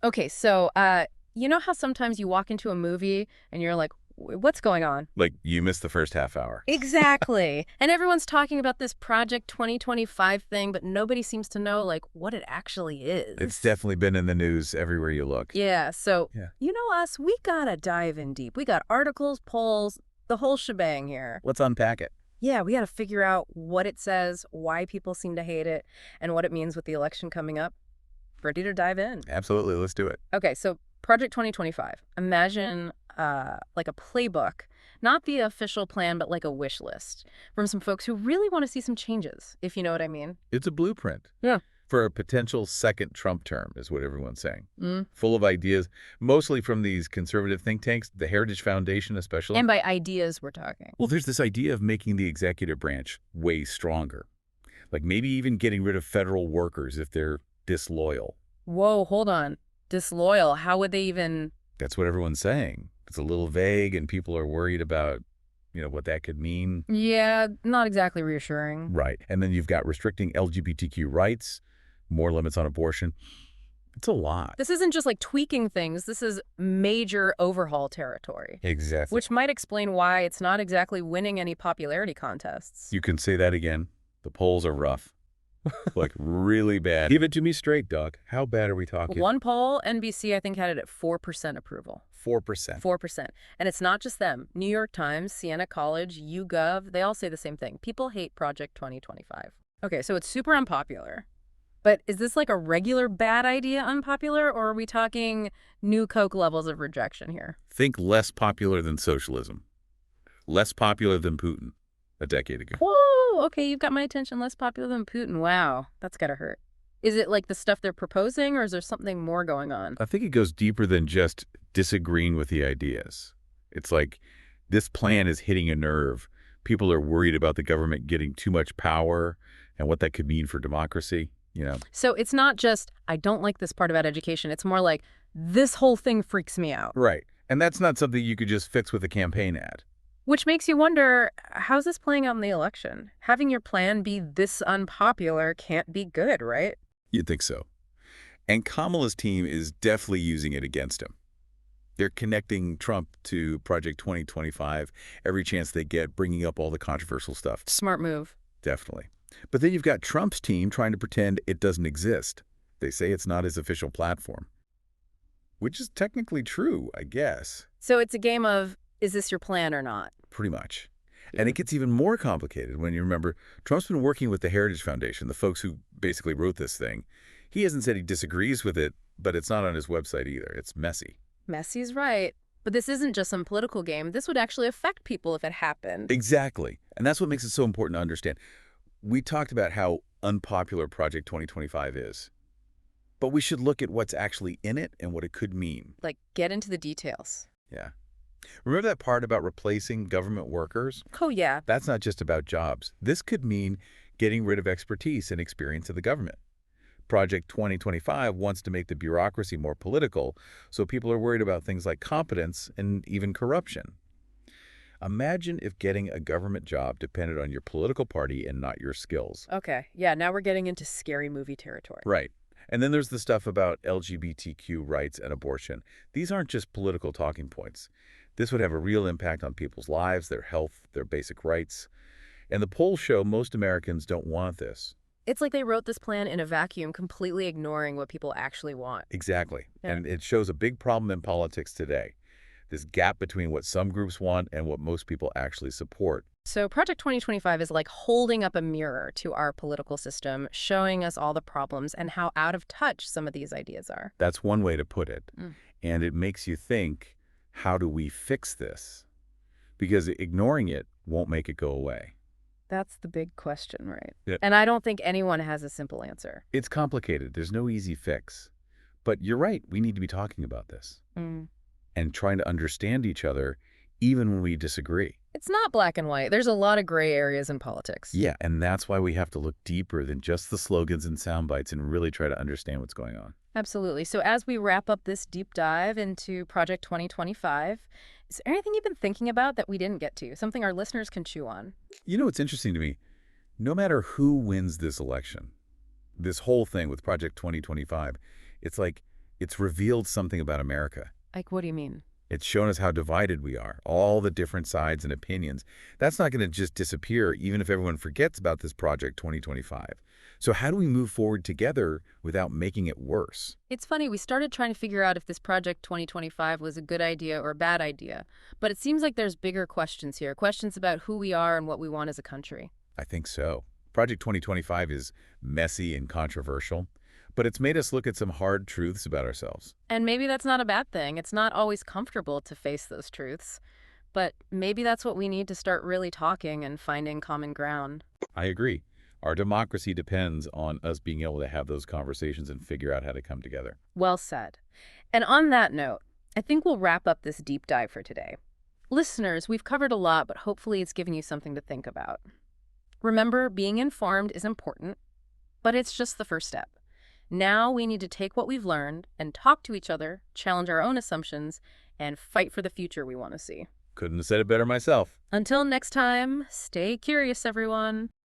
Okay, so you know how sometimes you walk into a movie and you're like, What's going on?" Like, you missed the first half hour. Exactly. And everyone's talking about this Project 2025 thing, but nobody seems to know like what it actually It's is. definitely been in the news everywhere you look. Yeah, so Yeah. you know us, we gotta dive in deep. We got articles, polls, the whole shebang here. Let's unpack it. Yeah, we gotta figure out what it says, why people seem to hate it, and what it means with the election coming up. Ready to dive in? Absolutely. Let's do it. Okay, so Project 2025. Imagine like a playbook, not the official plan, but like a wish list from some folks who really want to see some changes, if you know what I mean. It's a blueprint Yeah. for a potential second Trump term, is what everyone's saying. Mm. Full of ideas, mostly from these conservative think tanks, the Heritage Foundation especially. And by ideas, we're talking. Well, there's this idea of making the executive branch way stronger. Like maybe even getting rid of federal workers if they're disloyal. Whoa, hold on. Disloyal. How would they even? That's what everyone's saying. It's a little vague, and people are worried about, what that could mean. Yeah, not exactly reassuring. Right. And then you've got restricting LGBTQ rights, more limits on abortion. It's a lot. This isn't just like tweaking things, this is major overhaul territory, Exactly. which might explain why it's not exactly winning any popularity contests. You can say that again. The polls are rough. Like, really bad. Give it to me straight, Doug. How bad are we talking? One poll, NBC, I think, had it at 4% approval. 4%. 4%. And it's not just them. New York Times, Siena College, YouGov, they all say the same thing. People hate Project 2025. Okay, so it's super unpopular. But is this like a regular bad idea unpopular, or are we talking new Coke levels of rejection here? Think less popular than socialism. Less popular than Putin a decade ago. Whoa, okay, you've got my attention. Less popular than Putin. Wow, that's gotta hurt. Is it like the stuff they're proposing, or is there something more going on? I think it goes deeper than just disagreeing with the ideas. It's like this plan is hitting a nerve. People are worried about the government getting too much power and what that could mean for democracy. So it's not just, I don't like this part about education. It's more like, this whole thing freaks me out. Right. And that's not something you could just fix with a campaign ad. Which makes you wonder, how's this playing out in the election? Having your plan be this unpopular can't be good, right? You'd think so. And Kamala's team is definitely using it against him. They're connecting Trump to Project 2025 every chance they get, bringing up all the controversial stuff. Smart move. Definitely. But then you've got Trump's team trying to pretend it doesn't exist. They say it's not his official platform. Which is technically true, I guess. So it's a game of, is this your plan or not? Pretty much. And it gets even more complicated when you remember Trump's been working with the Heritage Foundation, the folks who basically wrote this thing. He hasn't said he disagrees with it, but it's not on his website either. It's messy. Messy's right. But this isn't just some political game. This would actually affect people if it happened. Exactly. And that's what makes it so important to understand. We talked about how unpopular Project 2025 is, but we should look at what's actually in it and what it could mean. Like, get into the details. Yeah. Remember that part about replacing government workers? Oh, yeah. That's not just about jobs. This could mean getting rid of expertise and experience of the government. Project 2025 wants to make the bureaucracy more political, so people are worried about things like competence and even corruption. Imagine if getting a government job depended on your political party and not your skills. Okay. Yeah, now we're getting into scary movie territory. Right. And then there's the stuff about LGBTQ rights and abortion. These aren't just political talking points. This would have a real impact on people's lives, their health, their basic rights. And the polls show most Americans don't want this. It's like they wrote this plan in a vacuum, completely ignoring what people actually want. Exactly. Yeah. And it shows a big problem in politics today. This gap between what some groups want and what most people actually support. So Project 2025 is like holding up a mirror to our political system, showing us all the problems and how out of touch some of these ideas are. That's one way to put it. Mm. And it makes you think, how do we fix this? Because ignoring it won't make it go away. That's the big question, right? Yeah. And I don't think anyone has a simple answer. It's complicated. There's no easy fix. But you're right. We need to be talking about this Mm. and trying to understand each other even when we disagree. It's not black and white. There's a lot of gray areas in politics. Yeah, and that's why we have to look deeper than just the slogans and sound bites and really try to understand what's going on. Absolutely. So as we wrap up this deep dive into Project 2025, is there anything you've been thinking about that we didn't get to? Something our listeners can chew on? You know what's interesting to me? No matter who wins this election, this whole thing with Project 2025, it's like It's revealed something about America. Like, what do you mean? It's shown us how divided we are, all the different sides and opinions. That's not going to just disappear, even if everyone forgets about this Project 2025. So how do we move forward together without making it worse? It's funny, we started trying to figure out if this Project 2025 was a good idea or a bad idea, but it seems like there's bigger questions here, questions about who we are and what we want as a country. I think so. Project 2025 is messy and controversial, but it's made us look at some hard truths about ourselves. And maybe that's not a bad thing. It's not always comfortable to face those truths, but maybe that's what we need to start really talking and finding common ground. I agree. Our democracy depends on us being able to have those conversations and figure out how to come together. Well said. And on that note, I think we'll wrap up this deep dive for today. Listeners, we've covered a lot, but hopefully it's given you something to think about. Remember, being informed is important, but it's just the first step. Now we need to take what we've learned and talk to each other, challenge our own assumptions, and fight for the future we want to see. Couldn't have said it better myself. Until next time, stay curious, everyone.